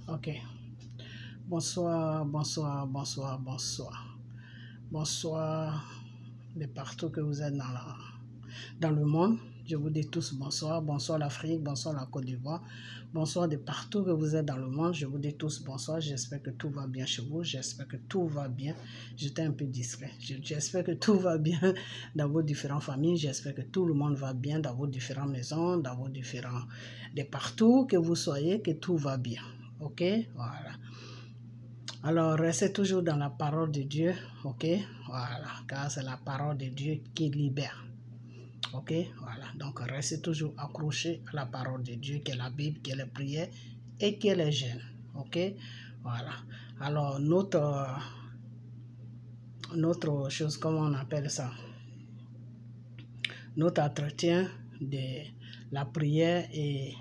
Ok. Bonsoir, bonsoir, bonsoir, bonsoir. Bonsoir de partout que vous êtes dans le monde. Je vous dis tous bonsoir. Bonsoir l'Afrique, bonsoir la Côte d'Ivoire. Bonsoir de partout que vous êtes dans le monde. Je vous dis tous bonsoir. J'espère que tout va bien chez vous. J'espère que tout va bien. J'étais un peu discret. J'espère que tout va bien dans vos différentes familles. J'espère que tout le monde va bien dans vos différentes maisons, dans vos différents... de partout que vous soyez, que tout va bien. Ok? Voilà. Alors, restez toujours dans la parole de Dieu, ok? Voilà, car c'est la parole de Dieu qui libère, ok? Voilà, donc restez toujours accrochés à la parole de Dieu, qui est la Bible, qui est les prières et qui est les jeûnes, ok? Voilà, alors notre chose, comment on appelle ça? Notre entretien de la prière et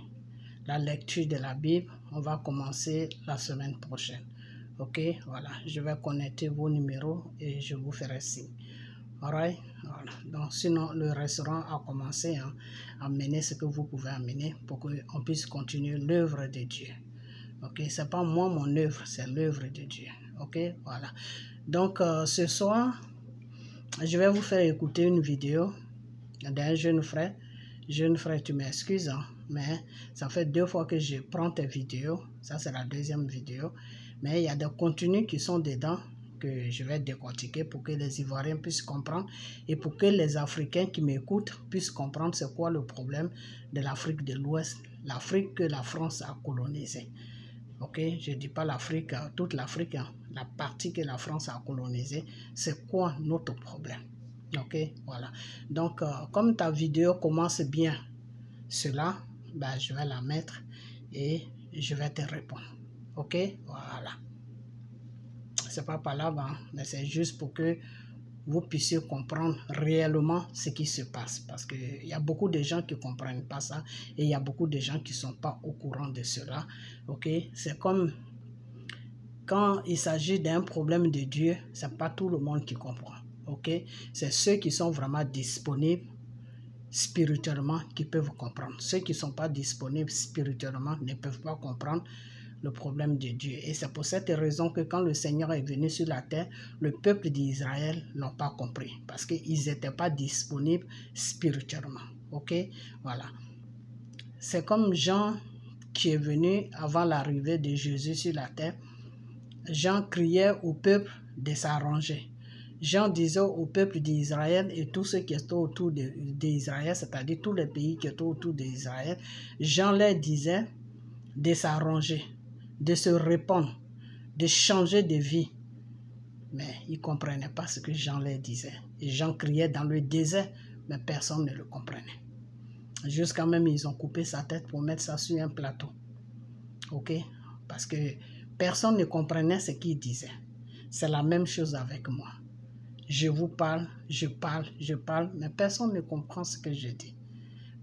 la lecture de la Bible, on va commencer la semaine prochaine. Ok, voilà, je vais connecter vos numéros et je vous ferai signe. Alright, voilà. Donc sinon le restaurant a commencé à amener ce que vous pouvez amener pour qu'on puisse continuer l'œuvre de Dieu. Ok, c'est pas moi mon œuvre, c'est l'œuvre de Dieu. Ok, voilà. Donc ce soir, je vais vous faire écouter une vidéo d'un jeune frère. Jeune frère, tu m'excuses, hein, mais ça fait 2 fois que je prends tes vidéos. Ça, c'est la 2e vidéo. Mais il y a des contenus qui sont dedans que je vais décortiquer pour que les Ivoiriens puissent comprendre et pour que les Africains qui m'écoutent puissent comprendre c'est quoi le problème de l'Afrique de l'Ouest, l'Afrique que la France a colonisée. Ok, je ne dis pas l'Afrique, toute l'Afrique, hein, la partie que la France a colonisée, c'est quoi notre problème? Ok, voilà. Donc, comme ta vidéo commence bien cela, ben, je vais la mettre et je vais te répondre. Ok, voilà. C'est pas par là, hein, mais c'est juste pour que vous puissiez comprendre réellement ce qui se passe. Parce qu'il y a beaucoup de gens qui ne comprennent pas ça et il y a beaucoup de gens qui ne sont pas au courant de cela. Ok, c'est comme quand il s'agit d'un problème de Dieu, ce n'est pas tout le monde qui comprend. Ok, c'est ceux qui sont vraiment disponibles spirituellement qui peuvent comprendre. Ceux qui ne sont pas disponibles spirituellement ne peuvent pas comprendre le problème de Dieu. Et c'est pour cette raison que quand le Seigneur est venu sur la terre, le peuple d'Israël n'ont pas compris. Parce qu'ils n'étaient pas disponibles spirituellement. Ok, voilà. C'est comme Jean qui est venu avant l'arrivée de Jésus sur la terre. Jean criait au peuple de s'arranger. Jean disait au peuple d'Israël et tous ceux qui étaient autour d'Israël, c'est-à-dire tous les pays qui étaient autour d'Israël, Jean leur disait de s'arranger, de se répandre, de changer de vie. Mais ils ne comprenaient pas ce que Jean leur disait. Et Jean criait dans le désert, mais personne ne le comprenait. Jusqu'à même, ils ont coupé sa tête pour mettre ça sur un plateau. Ok? Parce que personne ne comprenait ce qu'il disait. C'est la même chose avec moi. Je vous parle, je parle, mais personne ne comprend ce que je dis.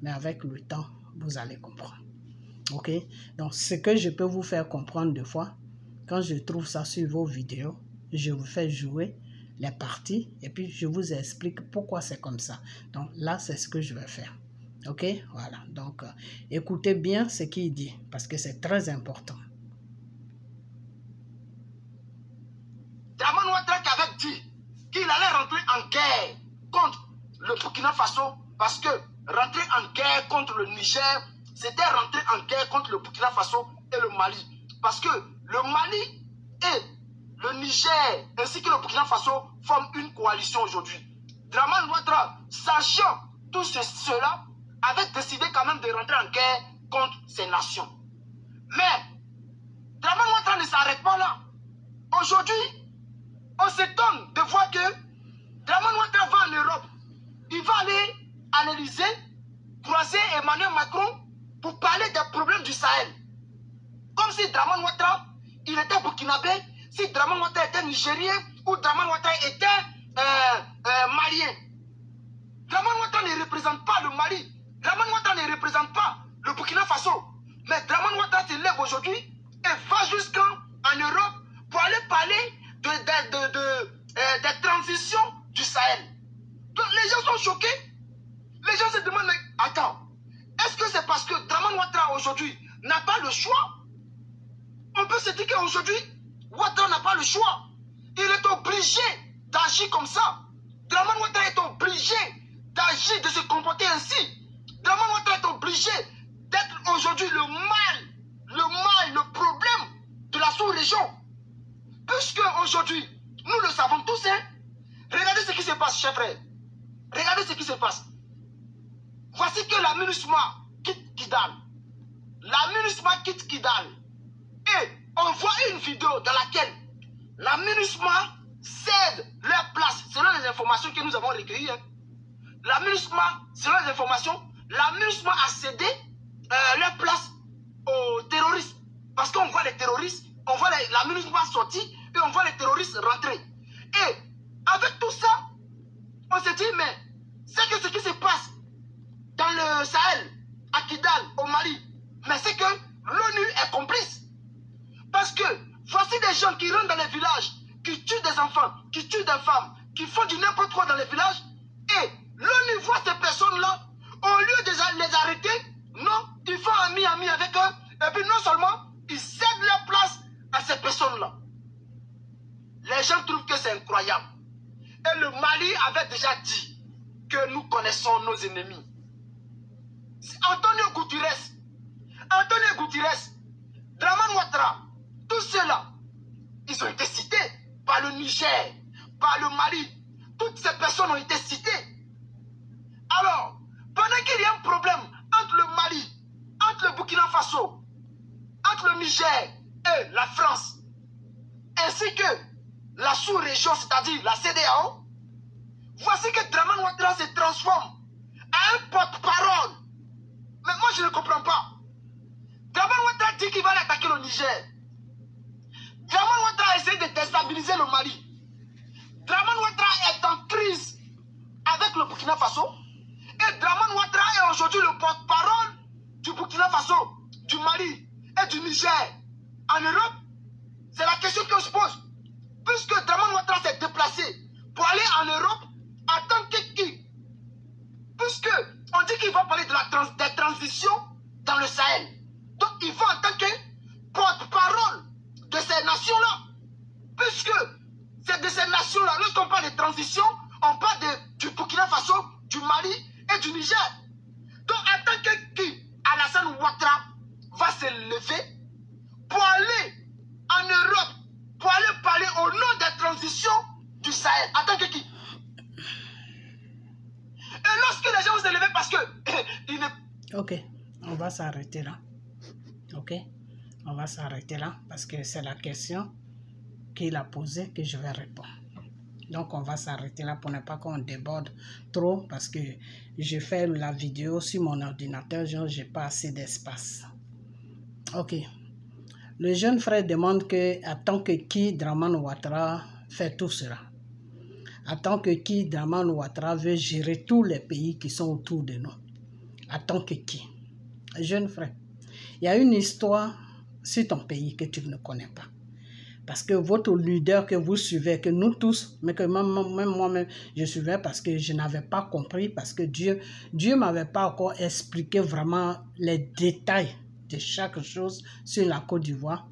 Mais avec le temps, vous allez comprendre. Ok? Donc, ce que je peux vous faire comprendre des fois, quand je trouve ça sur vos vidéos, je vous fais jouer les parties et puis je vous explique pourquoi c'est comme ça. Donc, là, c'est ce que je vais faire. Ok? Voilà. Donc, écoutez bien ce qu'il dit parce que c'est très important. Dramane Ouattara qui avait dit qu'il allait rentrer en guerre contre le Burkina Faso parce que rentrer en guerre contre le Niger, c'était rentrer en guerre contre le Burkina Faso et le Mali. Parce que le Mali et le Niger ainsi que le Burkina Faso forment une coalition aujourd'hui. Dramane Ouattara, sachant tout cela, avait décidé quand même de rentrer en guerre contre ces nations. Mais Dramane Ouattara ne s'arrête pas là. Aujourd'hui, on s'étonne de voir que Dramane Ouattara va en Europe. Il va aller à l'Élysée, croiser Emmanuel Macron pour parler des problèmes du Sahel. Comme si Dramane Ouattara, il était burkinabé, si Dramane Ouattara était nigérien ou Dramane Ouattara était malien. Dramane Ouattara ne représente pas le Mali. Dramane Ouattara ne représente pas le Burkina Faso. Mais Dramane Ouattara se lève aujourd'hui et va jusqu'en Europe pour aller parler des transitions du Sahel. Donc les gens sont choqués. Les gens se demandent, mais attends, est-ce que c'est parce que Dramane Ouattara aujourd'hui n'a pas le choix? On peut se dire qu'aujourd'hui, Ouattara n'a pas le choix. Il est obligé d'agir comme ça. Dramane Ouattara est obligé d'agir, de se comporter ainsi. Dramane Ouattara est obligé d'être aujourd'hui le problème de la sous-région. Puisque aujourd'hui, nous le savons tous, hein. Regardez ce qui se passe, chers frères. Regardez ce qui se passe. Voici que la MINUSMA quitte Kidal. La MINUSMA quitte Kidal. Et on voit une vidéo dans laquelle la MINUSMA cède leur place, selon les informations que nous avons recueillies. Hein. La MINUSMA, selon les informations, la MINUSMA a cédé leur place aux terroristes. Parce qu'on voit les terroristes, on voit la MINUSMA sortir et on voit les terroristes rentrer. Et avec tout ça, on se dit, mais c'est que ce qui se passe dans le Sahel, à Kidal, au Mali, mais c'est que l'ONU est complice. Parce que voici des gens qui rentrent dans les villages, qui tuent des enfants, qui tuent des femmes, qui font du n'importe quoi dans les villages, et l'ONU voit ces personnes-là, au lieu de les arrêter, non, ils font ami avec eux, et puis non seulement, ils cèdent leur place à ces personnes-là. Les gens trouvent que c'est incroyable. Et le Mali avait déjà dit que nous connaissons nos ennemis. Antonio Guterres, Dramane Ouattara, tous ceux-là, ils ont été cités par le Niger, par le Mali. Toutes ces personnes ont été citées. Alors, pendant qu'il y a un problème entre le Mali, entre le Burkina Faso, entre le Niger et la France, ainsi que la sous-région, c'est-à-dire la CEDEAO, voici que Dramane Ouattara se transforme à un porte-parole. Mais moi, je ne comprends pas. Dramane Ouattara dit qu'il va aller attaquer le Niger. Dramane Ouattara essaie de déstabiliser le Mali. Dramane Ouattara est en crise avec le Burkina Faso. Et Dramane Ouattara est aujourd'hui le porte-parole du Burkina Faso, du Mali et du Niger. En Europe, c'est la question qu'on se pose. Puisque Dramane Ouattara s'est déplacé pour aller en Europe en tant que qui? Puisque on dit qu'il va parler de des transitions dans le Sahel. Donc il va en tant que porte-parole de ces nations-là. Puisque c'est de ces nations-là, lorsqu'on parle de transition, on parle du Burkina Faso, du Mali et du Niger. Donc en tant que qui? Alassane Ouattara va se lever pour aller en Europe, pour aller parler au nom des transitions du Sahel. En tant que qui? Et lorsque les gens vont se lever parce que... Ok, on va s'arrêter là. Ok, on va s'arrêter là parce que c'est la question qu'il a posée que je vais répondre. Donc on va s'arrêter là pour ne pas qu'on déborde trop parce que je fais la vidéo sur mon ordinateur, je n'ai pas assez d'espace. Ok. Le jeune frère demande que, à tant que qui Dramane Ouattara fait tout cela. À tant que qui Dramane Ouattara veut gérer tous les pays qui sont autour de nous. À tant que qui. Jeune frère, il y a une histoire sur ton pays que tu ne connais pas. Parce que votre leader que vous suivez, que nous tous, mais que même moi-même, je suivais parce que je n'avais pas compris, parce que Dieu ne m'avait pas encore expliqué vraiment les détails de chaque chose sur la Côte d'Ivoire.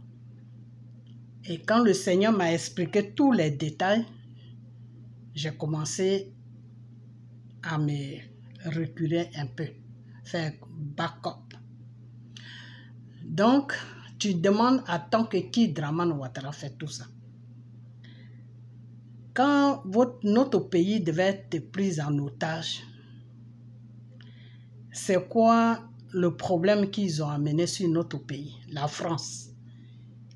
Et quand le Seigneur m'a expliqué tous les détails, j'ai commencé à me reculer un peu, faire back-up. Donc, tu demandes à tant que qui Dramane Ouattara fait tout ça. Quand notre pays devait être pris en otage, c'est quoi le problème qu'ils ont amené sur notre pays? La France.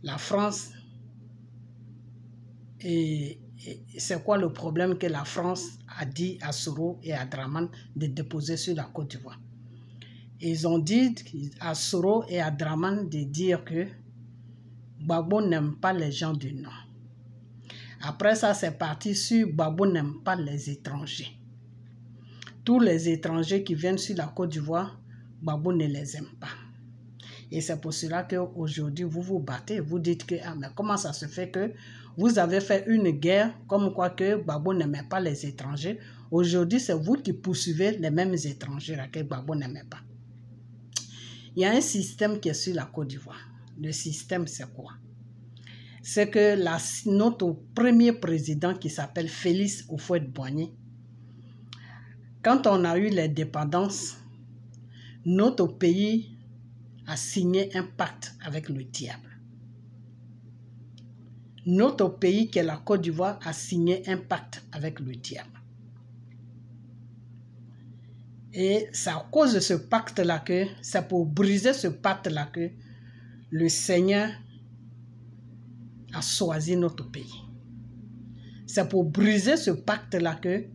La France, et c'est quoi le problème que la France a dit à Soro et à Dramane de déposer sur la Côte d'Ivoire? Ils ont dit à Soro et à Dramane de dire que Gbagbo n'aime pas les gens du Nord. Après ça, c'est parti sur Gbagbo n'aime pas les étrangers. Tous les étrangers qui viennent sur la Côte d'Ivoire, Gbagbo ne les aime pas. Et c'est pour cela qu'aujourd'hui, vous vous battez. Vous dites que, ah, mais comment ça se fait que vous avez fait une guerre comme quoi que Gbagbo n'aimait pas les étrangers. Aujourd'hui, c'est vous qui poursuivez les mêmes étrangers là, que Gbagbo n'aimait pas. Il y a un système qui est sur la Côte d'Ivoire. Le système, c'est quoi? c'est que notre premier président qui s'appelle Félix Houphouët-Boigny, quand on a eu l'indépendance, notre pays a signé un pacte avec le diable. Notre pays, qui est la Côte d'Ivoire, a signé un pacte avec le diable. Et c'est à cause de ce pacte-là que, c'est pour briser ce pacte-là que le Seigneur a choisi notre pays. C'est pour briser ce pacte-là que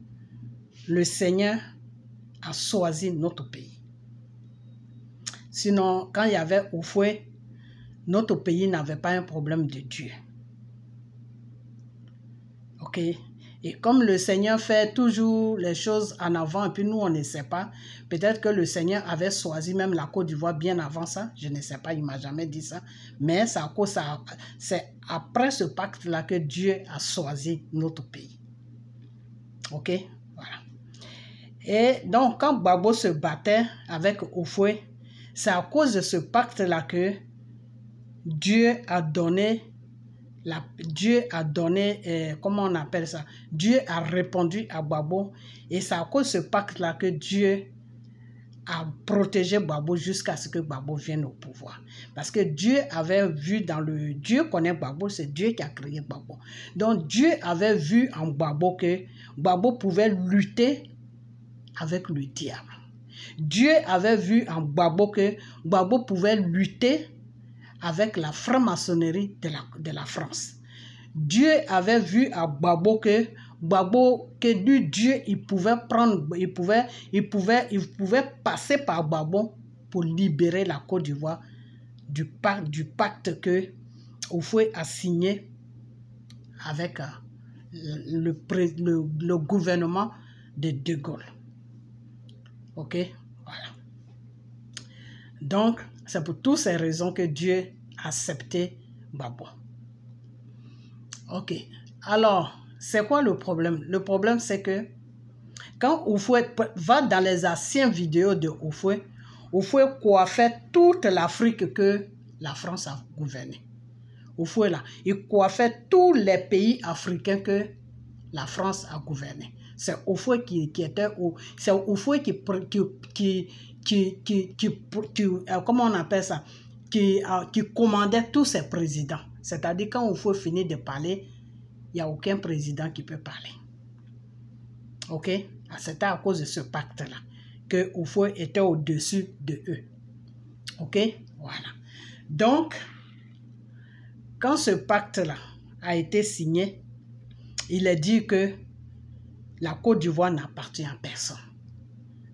le Seigneur a choisi notre pays. Sinon, quand il y avait Houphouët, notre pays n'avait pas un problème de Dieu. Ok? Et comme le Seigneur fait toujours les choses en avant et puis nous on ne sait pas, peut-être que le Seigneur avait choisi même la Côte d'Ivoire bien avant ça, je ne sais pas, il ne m'a jamais dit ça, mais c'est après ce pacte-là que Dieu a choisi notre pays. Ok? Voilà. Et donc quand Gbagbo se battait avec Houphouët, c'est à cause de ce pacte-là que Dieu a donné, comment on appelle ça? Dieu a répondu à Gbagbo et c'est à cause de ce pacte-là que Dieu a protégé Gbagbo jusqu'à ce que Gbagbo vienne au pouvoir. Parce que Dieu avait vu Dieu connaît Gbagbo, c'est Dieu qui a créé Gbagbo. Donc Dieu avait vu en Gbagbo que Gbagbo pouvait lutter avec le diable. Dieu avait vu en Gbagbo que Gbagbo pouvait lutter avec la franc-maçonnerie de la France. Dieu avait vu à Gbagbo que Dieu, il pouvait passer par Gbagbo pour libérer la Côte d'Ivoire du pacte que Houphouët a signé avec le gouvernement de De Gaulle. Ok? Voilà. Donc, c'est pour toutes ces raisons que Dieu a accepté Gbagbo. Ok. Alors, c'est quoi le problème? Le problème, c'est que quand Houphouët va dans les anciennes vidéos de Houphouët, Houphouët coiffait toute l'Afrique que la France a gouverné. Houphouët là, il coiffait tous les pays africains que la France a gouverné. C'est Houphouët qui était c'est Houphouët comment on appelle ça, qui commandait tous ces présidents. C'est-à-dire quand Houphouët finit de parler, il n'y a aucun président qui peut parler. Ok? C'était à cause de ce pacte-là que Houphouët était au-dessus de eux. Ok? Voilà. Donc, quand ce pacte-là a été signé, il est dit que la Côte d'Ivoire n'appartient à personne.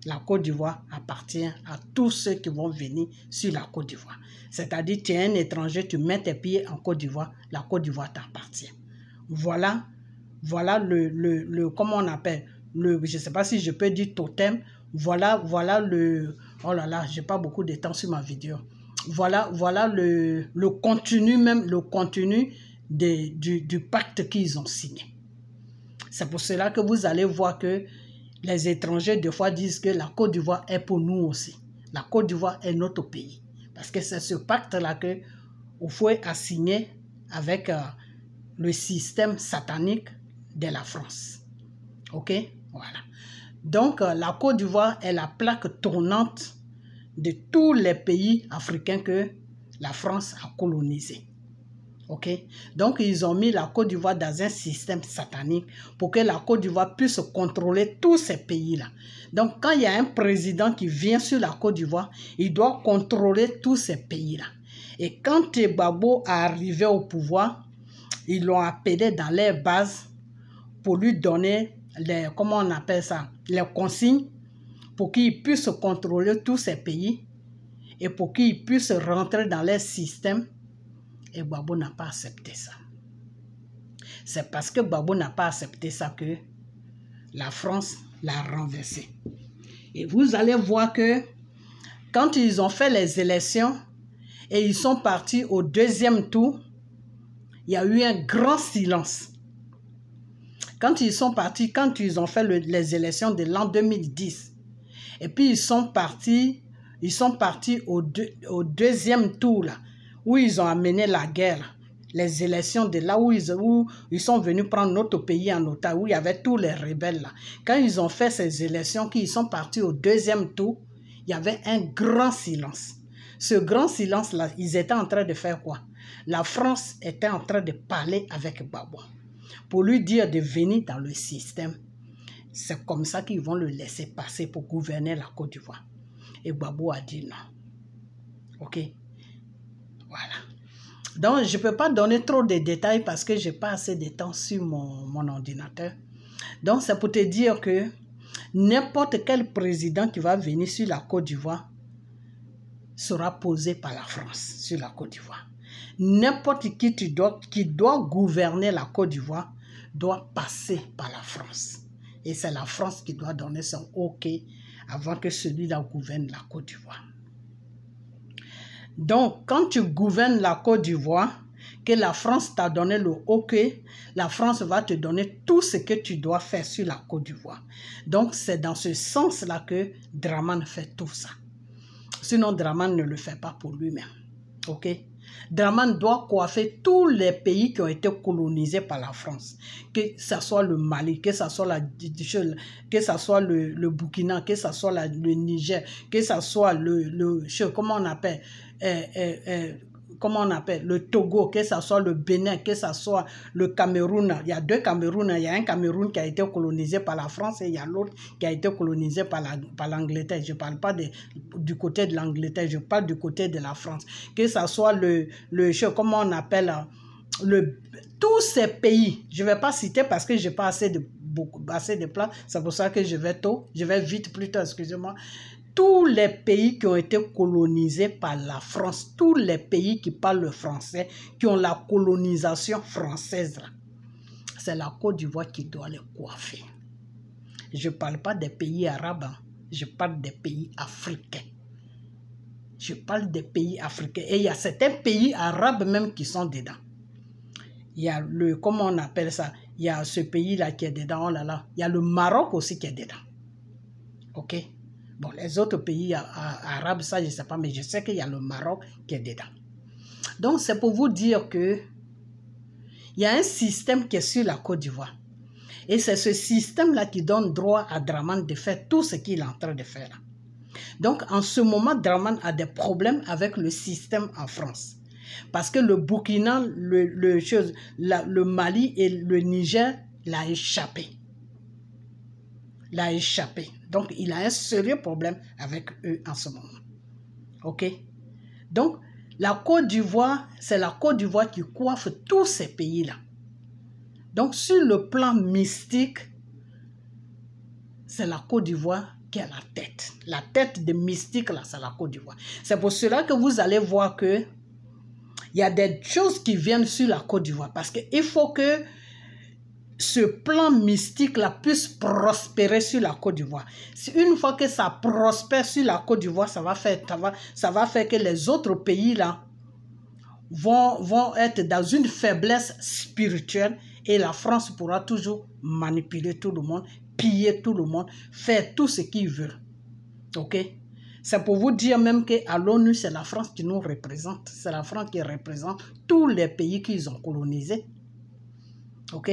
La Côte d'Ivoire appartient à tous ceux qui vont venir sur la Côte d'Ivoire. C'est-à-dire, tu es un étranger, tu mets tes pieds en Côte d'Ivoire, la Côte d'Ivoire t'appartient. Voilà comment on appelle, je ne sais pas si je peux dire totem, voilà oh là là, je n'ai pas beaucoup de temps sur ma vidéo. Voilà le contenu même, le contenu du pacte qu'ils ont signé. C'est pour cela que vous allez voir que les étrangers, des fois, disent que la Côte d'Ivoire est pour nous aussi. La Côte d'Ivoire est notre pays. Parce que c'est ce pacte-là que Houphouët a signé avec le système satanique de la France. Ok? Voilà. Donc, la Côte d'Ivoire est la plaque tournante de tous les pays africains que la France a colonisés. Ok? Donc, ils ont mis la Côte d'Ivoire dans un système satanique pour que la Côte d'Ivoire puisse contrôler tous ces pays-là. Donc, quand il y a un président qui vient sur la Côte d'Ivoire, il doit contrôler tous ces pays-là. Et quand Gbagbo est arrivé au pouvoir, ils l'ont appelé dans les bases pour lui donner les, comment on appelle ça, les consignes pour qu'il puisse contrôler tous ces pays et pour qu'il puisse rentrer dans les systèmes. Et Gbagbo n'a pas accepté ça. C'est parce que Gbagbo n'a pas accepté ça que la France l'a renversé. Et vous allez voir que quand ils ont fait les élections et ils sont partis au deuxième tour, il y a eu un grand silence. Quand ils sont partis, quand ils ont fait les élections de l'an 2010, et puis ils sont partis au deuxième tour là, où ils ont amené la guerre. les élections de là où ils sont venus prendre notre pays en otage, où il y avait tous les rebelles là. Quand ils ont fait ces élections, qu'ils sont partis au deuxième tour, il y avait un grand silence. Ce grand silence-là, ils étaient en train de faire quoi? La France était en train de parler avec Gbagbo pour lui dire de venir dans le système. C'est comme ça qu'ils vont le laisser passer pour gouverner la Côte d'Ivoire. Et Gbagbo a dit non. Ok? Voilà. Donc, je ne peux pas donner trop de détails parce que je n'ai pas assez de temps sur mon ordinateur. Donc, c'est pour te dire que n'importe quel président qui va venir sur la Côte d'Ivoire sera posé par la France sur la Côte d'Ivoire. N'importe qui doit gouverner la Côte d'Ivoire doit passer par la France. Et c'est la France qui doit donner son OK avant que celui-là gouverne la Côte d'Ivoire. Donc, quand tu gouvernes la Côte d'Ivoire, que la France t'a donné le OK, la France va te donner tout ce que tu dois faire sur la Côte d'Ivoire. Donc, c'est dans ce sens-là que Dramane fait tout ça. Sinon, Dramane ne le fait pas pour lui-même. OK? Dramane doit coiffer tous les pays qui ont été colonisés par la France. Que ce soit le Mali, que ce soit le Burkina, que ce soit le Niger, que ce soit comment on appelle le Togo, que ce soit le Bénin, que ce soit le Cameroun. Il y a deux Cameroun. Il y a un Cameroun qui a été colonisé par la France et il y a l'autre qui a été colonisé par l'Angleterre. Je ne parle pas du côté de l'Angleterre, je parle du côté de la France. Que ce soit comment on appelle, tous ces pays, je ne vais pas citer parce que je n'ai pas assez de place, c'est pour ça que je vais vite plutôt, excusez-moi. Tous les pays qui ont été colonisés par la France, tous les pays qui parlent le français, qui ont la colonisation française, c'est la Côte d'Ivoire qui doit les coiffer. Je ne parle pas des pays arabes, je parle des pays africains. Je parle des pays africains. Et il y a certains pays arabes même qui sont dedans. Il y a comment on appelle ça? Il y a ce pays-là qui est dedans, oh là là. Il y a le Maroc aussi qui est dedans. Ok? Bon, les autres pays arabes, ça, je ne sais pas, mais je sais qu'il y a le Maroc qui est dedans. Donc, c'est pour vous dire que il y a un système qui est sur la Côte d'Ivoire. Et c'est ce système-là qui donne droit à Dramane de faire tout ce qu'il est en train de faire. Donc, en ce moment, Dramane a des problèmes avec le système en France. Parce que le Burkina, le Mali et le Niger l'a échappé. Donc, il a un sérieux problème avec eux en ce moment. OK? Donc, la Côte d'Ivoire, c'est la Côte d'Ivoire qui coiffe tous ces pays-là. Donc, sur le plan mystique, c'est la Côte d'Ivoire qui a la tête. La tête de mystique, là, c'est la Côte d'Ivoire. C'est pour cela que vous allez voir que il y a des choses qui viennent sur la Côte d'Ivoire. Parce qu'il faut que ce plan mystique-là puisse prospérer sur la Côte d'Ivoire. Une fois que ça prospère sur la Côte d'Ivoire, ça va faire que les autres pays-là vont être dans une faiblesse spirituelle et la France pourra toujours manipuler tout le monde, piller tout le monde, faire tout ce qu'ils veulent. OK? C'est pour vous dire même qu'à l'ONU, c'est la France qui nous représente. C'est la France qui représente tous les pays qu'ils ont colonisés. OK?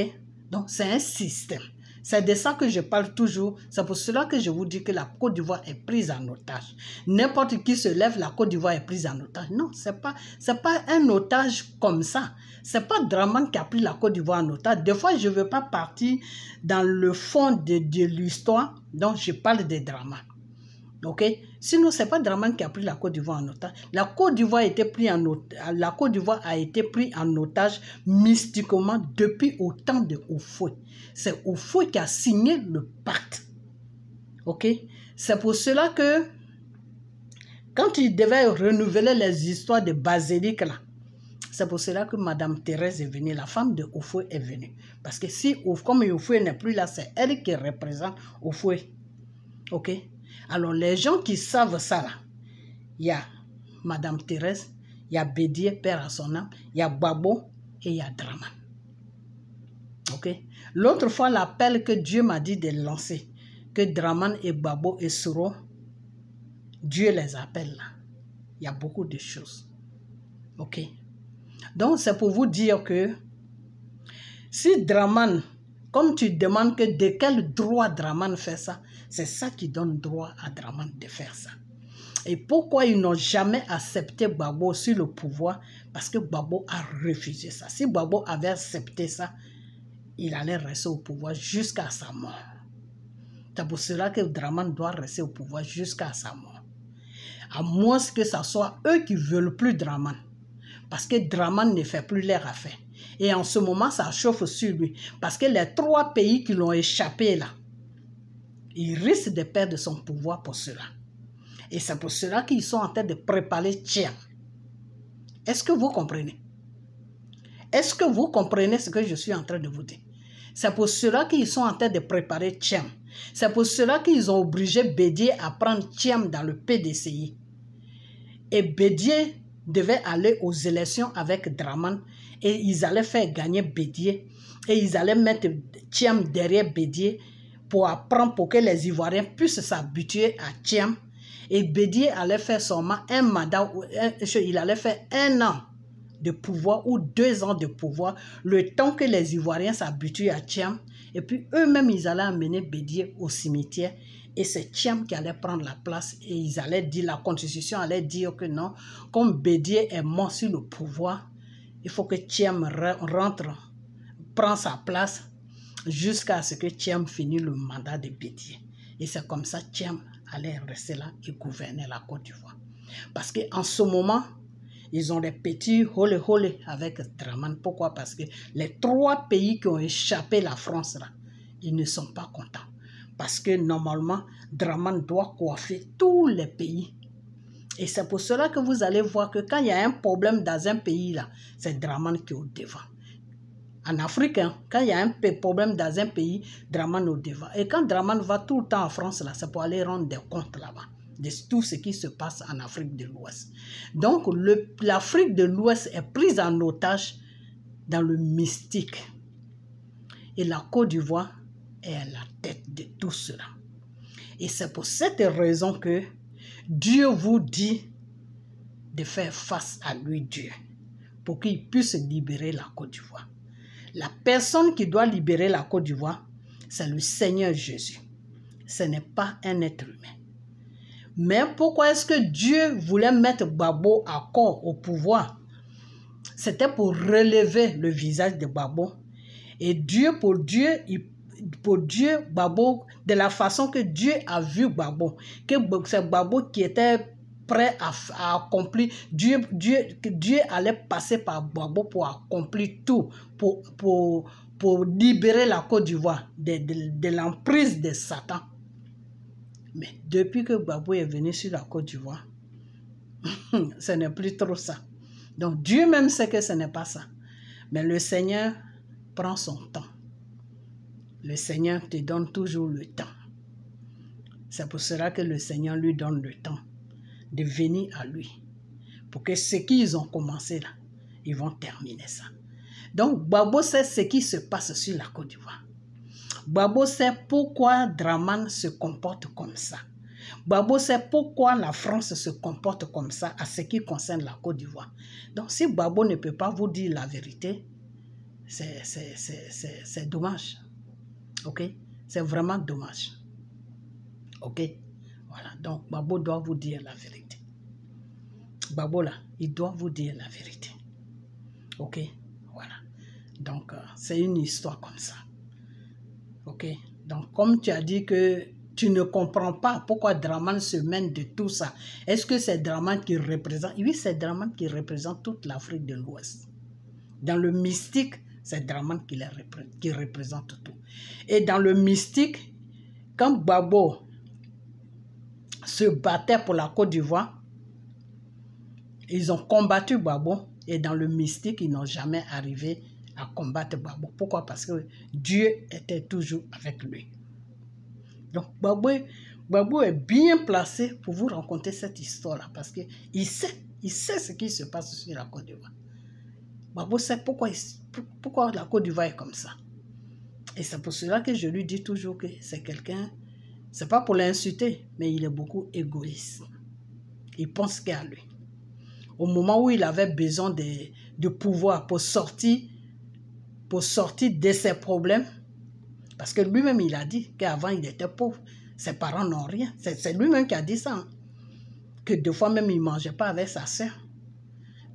Donc, c'est un système. C'est de ça que je parle toujours. C'est pour cela que je vous dis que la Côte d'Ivoire est prise en otage. N'importe qui se lève, la Côte d'Ivoire est prise en otage. Non, ce n'est pas un otage comme ça. Ce n'est pas Dramane qui a pris la Côte d'Ivoire en otage. Des fois, je ne veux pas partir dans le fond de l'histoire. Donc, je parle de Dramane. OK? Sinon, ce n'est pas Dramane qui a pris la Côte d'Ivoire en otage. La Côte d'Ivoire a été prise en otage mystiquement depuis au temps de Houphouët. C'est Houphouët qui a signé le pacte. OK? C'est pour cela que quand il devait renouveler les histoires de basilique là, c'est pour cela que Madame Thérèse est venue, la femme de Houphouët est venue. Parce que comme Houphouët n'est plus là, c'est elle qui représente Houphouët. OK? Alors, les gens qui savent ça, là, il y a Madame Thérèse, il y a Bédié, père à son âme, il y a Gbagbo et il y a Dramane. OK? L'autre fois, l'appel que Dieu m'a dit de lancer, que Dramane et Gbagbo et Soro, Dieu les appelle là. Il y a beaucoup de choses. OK? Donc, c'est pour vous dire que si Dramane, comme tu demandes que de quel droit Dramane fait ça, c'est ça qui donne droit à Dramane de faire ça. Et pourquoi ils n'ont jamais accepté Gbagbo sur le pouvoir? Parce que Gbagbo a refusé ça. Si Gbagbo avait accepté ça, il allait rester au pouvoir jusqu'à sa mort. C'est pour cela que Dramane doit rester au pouvoir jusqu'à sa mort. À moins que ce soit eux qui ne veulent plus Dramane. Parce que Dramane ne fait plus leur affaire. Et en ce moment, ça chauffe sur lui. Parce que les 3 pays qui l'ont échappé là, il risque de perdre son pouvoir pour cela. Et c'est pour cela qu'ils sont en train de préparer Thiam. Est-ce que vous comprenez? Est-ce que vous comprenez ce que je suis en train de vous dire? C'est pour cela qu'ils sont en train de préparer Thiam. C'est pour cela qu'ils ont obligé Bédié à prendre Thiam dans le PDCI. Et Bédié devait aller aux élections avec Dramane et ils allaient faire gagner Bédié. Et ils allaient mettre Thiam derrière Bédié pour apprendre, pour que les Ivoiriens puissent s'habituer à Thiam. Et Bédié allait faire seulement un mandat, il allait faire 1 an de pouvoir ou 2 ans de pouvoir, le temps que les Ivoiriens s'habituent à Thiam. Et puis eux-mêmes, ils allaient amener Bédié au cimetière. Et c'est Thiam qui allait prendre la place. Et ils allaient dire, la constitution allait dire que non, comme Bédié est mort sur le pouvoir, il faut que Thiam rentre, prend sa place jusqu'à ce que Thiam finisse le mandat de Bédié. Et c'est comme ça que Thiam allait rester là et gouverner la Côte d'Ivoire. Parce qu'en ce moment, ils ont des petits holé avec Dramane. Pourquoi? Parce que les 3 pays qui ont échappé la France, là, ils ne sont pas contents. Parce que normalement, Dramane doit coiffer tous les pays. Et c'est pour cela que vous allez voir que quand il y a un problème dans un pays, là, c'est Dramane qui est au devant. En Afrique, hein, quand il y a un problème dans un pays, Dramane est au devant. Et quand Dramane va tout le temps en France, là, c'est pour aller rendre des comptes là-bas de tout ce qui se passe en Afrique de l'Ouest. Donc, l'Afrique de l'Ouest est prise en otage dans le mystique. Et la Côte d'Ivoire est à la tête de tout cela. Et c'est pour cette raison que Dieu vous dit de faire face à lui, Dieu, pour qu'il puisse libérer la Côte d'Ivoire. La personne qui doit libérer la Côte d'Ivoire, c'est le Seigneur Jésus. Ce n'est pas un être humain. Mais pourquoi est-ce que Dieu voulait mettre Gbagbo à corps au pouvoir? C'était pour relever le visage de Gbagbo. Et pour Dieu, Gbagbo, de la façon que Dieu a vu Gbagbo, que c'est Gbagbo qui était prêt à accomplir, Dieu allait passer par Gbagbo pour accomplir tout, pour libérer la Côte d'Ivoire de l'emprise de Satan. Mais depuis que Gbagbo est venu sur la Côte d'Ivoire, ce n'est plus trop ça. Donc Dieu même sait que ce n'est pas ça. Mais le Seigneur prend son temps. Le Seigneur te donne toujours le temps. C'est pour cela que le Seigneur lui donne le temps de venir à lui. Pour que ce qu'ils ont commencé là, ils vont terminer ça. Donc Gbagbo sait ce qui se passe sur la Côte d'Ivoire. Gbagbo sait pourquoi Dramane se comporte comme ça. Gbagbo sait pourquoi la France se comporte comme ça à ce qui concerne la Côte d'Ivoire. Donc si Gbagbo ne peut pas vous dire la vérité, c'est dommage. Ok? C'est vraiment dommage. Ok? Voilà. Donc Gbagbo doit vous dire la vérité. Gbagbo là, il doit vous dire la vérité. Ok? Voilà. Donc c'est une histoire comme ça. Ok, donc comme tu as dit que tu ne comprends pas pourquoi Dramane se mène de tout ça, est-ce que c'est Dramane qui représente? Oui, c'est Dramane qui représente toute l'Afrique de l'Ouest. Dans le mystique, c'est Dramane qui représente tout. Et dans le mystique, quand Gbagbo se battait pour la Côte d'Ivoire, ils ont combattu Gbagbo et dans le mystique, ils n'ont jamais arrivé à combattre Gbagbo. Pourquoi? Parce que Dieu était toujours avec lui. Donc Gbagbo est bien placé pour vous raconter cette histoire-là parce qu'il sait ce qui se passe sur la Côte d'Ivoire. Gbagbo sait pourquoi la Côte d'Ivoire est comme ça. Et c'est pour cela que je lui dis toujours que c'est quelqu'un, c'est pas pour l'insulter, mais il est beaucoup égoïste. Il pense qu'à lui. Au moment où il avait besoin de pouvoir pour sortir de ses problèmes. Parce que lui-même, il a dit qu'avant, il était pauvre. Ses parents n'ont rien. C'est lui-même qui a dit ça. Hein. Que des fois même, il ne mangeait pas avec sa sœur.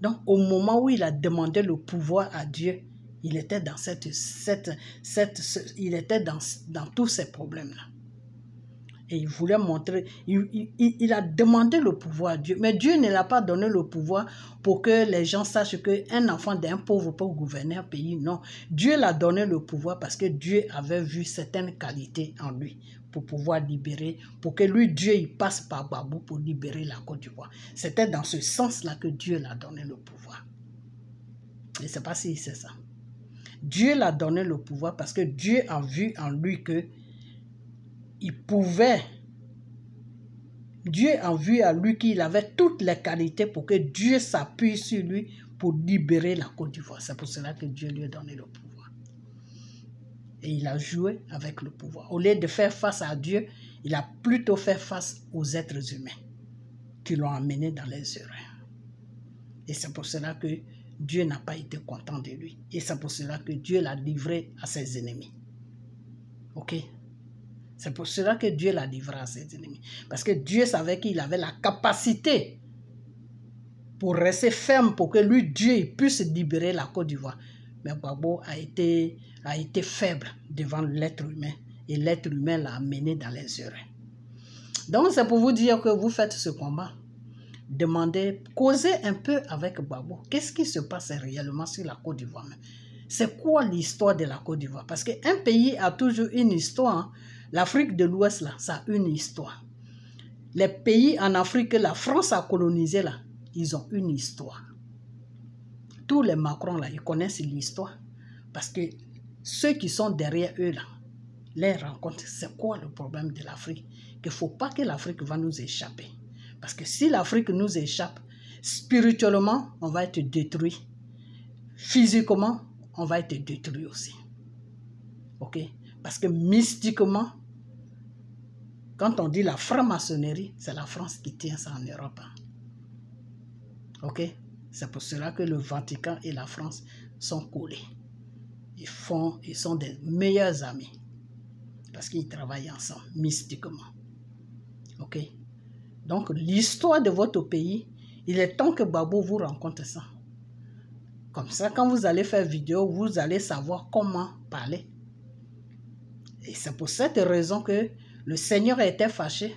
Donc, au moment où il a demandé le pouvoir à Dieu, il était dans il était dans tous ces problèmes-là. Et il voulait montrer, il a demandé le pouvoir à Dieu. Mais Dieu ne l'a pas donné le pouvoir pour que les gens sachent qu'un enfant d'un pauvre peut gouverner un pays. Non, Dieu l'a donné le pouvoir parce que Dieu avait vu certaines qualités en lui pour pouvoir libérer, pour que lui, Dieu, il passe par Gbagbo pour libérer la Côte d'Ivoire. C'était dans ce sens-là que Dieu l'a donné le pouvoir. Je ne sais pas si c'est ça. Dieu l'a donné le pouvoir parce que Dieu a vu en lui que Dieu a vu à lui qu'il avait toutes les qualités pour que Dieu s'appuie sur lui pour libérer la Côte d'Ivoire. C'est pour cela que Dieu lui a donné le pouvoir. Et il a joué avec le pouvoir. Au lieu de faire face à Dieu, il a plutôt fait face aux êtres humains qui l'ont amené dans les erreurs. Et c'est pour cela que Dieu n'a pas été content de lui. Et c'est pour cela que Dieu l'a livré à ses ennemis. Ok? C'est pour cela que Dieu l'a livré à ses ennemis. Parce que Dieu savait qu'il avait la capacité pour rester ferme, pour que lui, Dieu, il puisse libérer la Côte d'Ivoire. Mais Gbagbo a été faible devant l'être humain. Et l'être humain l'a amené dans les erreurs. Donc, c'est pour vous dire que vous faites ce combat. Demandez, causez un peu avec Gbagbo. Qu'est-ce qui se passe réellement sur la Côte d'Ivoire? C'est quoi l'histoire de la Côte d'Ivoire? Parce qu'un pays a toujours une histoire. Hein. L'Afrique de l'Ouest, là, ça a une histoire. Les pays en Afrique que la France a colonisé, là, ils ont une histoire. Tous les Macron, là, ils connaissent l'histoire. Parce que ceux qui sont derrière eux, là, les rencontres, c'est quoi le problème de l'Afrique? Qu'il ne faut pas que l'Afrique va nous échapper. Parce que si l'Afrique nous échappe, spirituellement, on va être détruit. Physiquement, on va être détruit aussi. Ok? Parce que mystiquement, quand on dit la franc-maçonnerie, c'est la France qui tient ça en Europe. Ok? C'est pour cela que le Vatican et la France sont collés. Ils sont des meilleurs amis. Parce qu'ils travaillent ensemble, mystiquement. Ok? Donc, l'histoire de votre pays, il est temps que Gbagbo vous raconte ça. Comme ça, quand vous allez faire vidéo, vous allez savoir comment parler. Et c'est pour cette raison que le Seigneur était fâché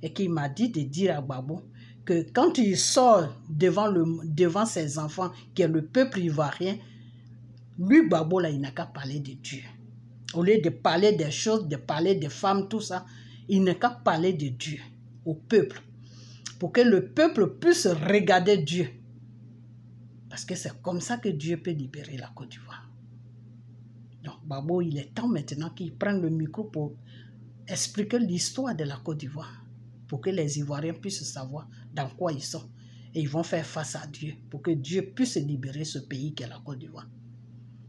et qu'il m'a dit de dire à Gbagbo que quand il sort devant ses enfants, qui est le peuple ivoirien, lui, Gbagbo, là, il n'a qu'à parler de Dieu. Au lieu de parler des choses, de parler des femmes, tout ça, il n'a qu'à parler de Dieu au peuple. Pour que le peuple puisse regarder Dieu. Parce que c'est comme ça que Dieu peut libérer la Côte d'Ivoire. Donc, Gbagbo, il est temps maintenant qu'il prenne le micro pour expliquer l'histoire de la Côte d'Ivoire. Pour que les Ivoiriens puissent savoir dans quoi ils sont. Et ils vont faire face à Dieu. Pour que Dieu puisse libérer ce pays qui est la Côte d'Ivoire.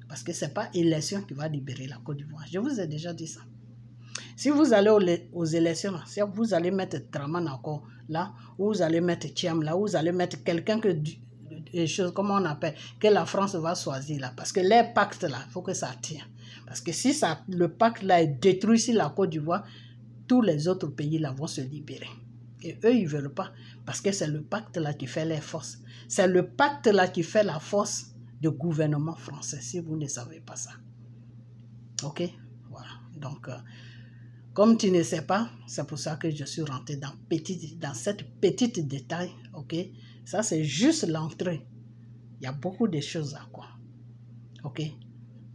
Parce que ce n'est pas l'élection qui va libérer la Côte d'Ivoire. Je vous ai déjà dit ça. Si vous allez aux élections, si vous allez mettre Draman encore là, ou vous allez mettre Thiam là, ou vous allez mettre quelqu'un que... des choses, comment on appelle, que la France va choisir là. Parce que les pactes là, il faut que ça tienne. Parce que si le pacte là est détruit sur la Côte d'Ivoire, tous les autres pays là vont se libérer. Et eux, ils ne veulent pas. Parce que c'est le pacte là qui fait les forces. C'est le pacte là qui fait la force du gouvernement français, si vous ne savez pas ça. Ok? Voilà. Donc, comme tu ne sais pas, c'est pour ça que je suis rentré dans cette petite détail. Ok? Ça, c'est juste l'entrée. Il y a beaucoup de choses à quoi. Ok?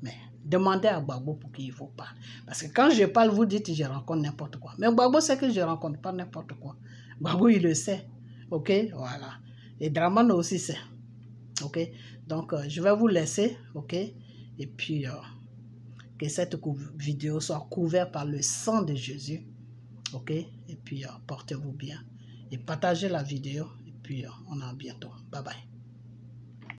Mais demandez à Gbagbo pour qu'il vous parle. Parce que quand je parle, vous dites que je rencontre n'importe quoi. Mais Gbagbo sait que je ne rencontre pas n'importe quoi. Gbagbo, il le sait. Ok? Voilà. Et Draman aussi sait. Ok? Donc, je vais vous laisser. Ok? Et puis, que cette vidéo soit couverte par le sang de Jésus. Ok? Et puis, portez-vous bien. Et partagez la vidéo. Et puis, on en bientôt. Bye bye.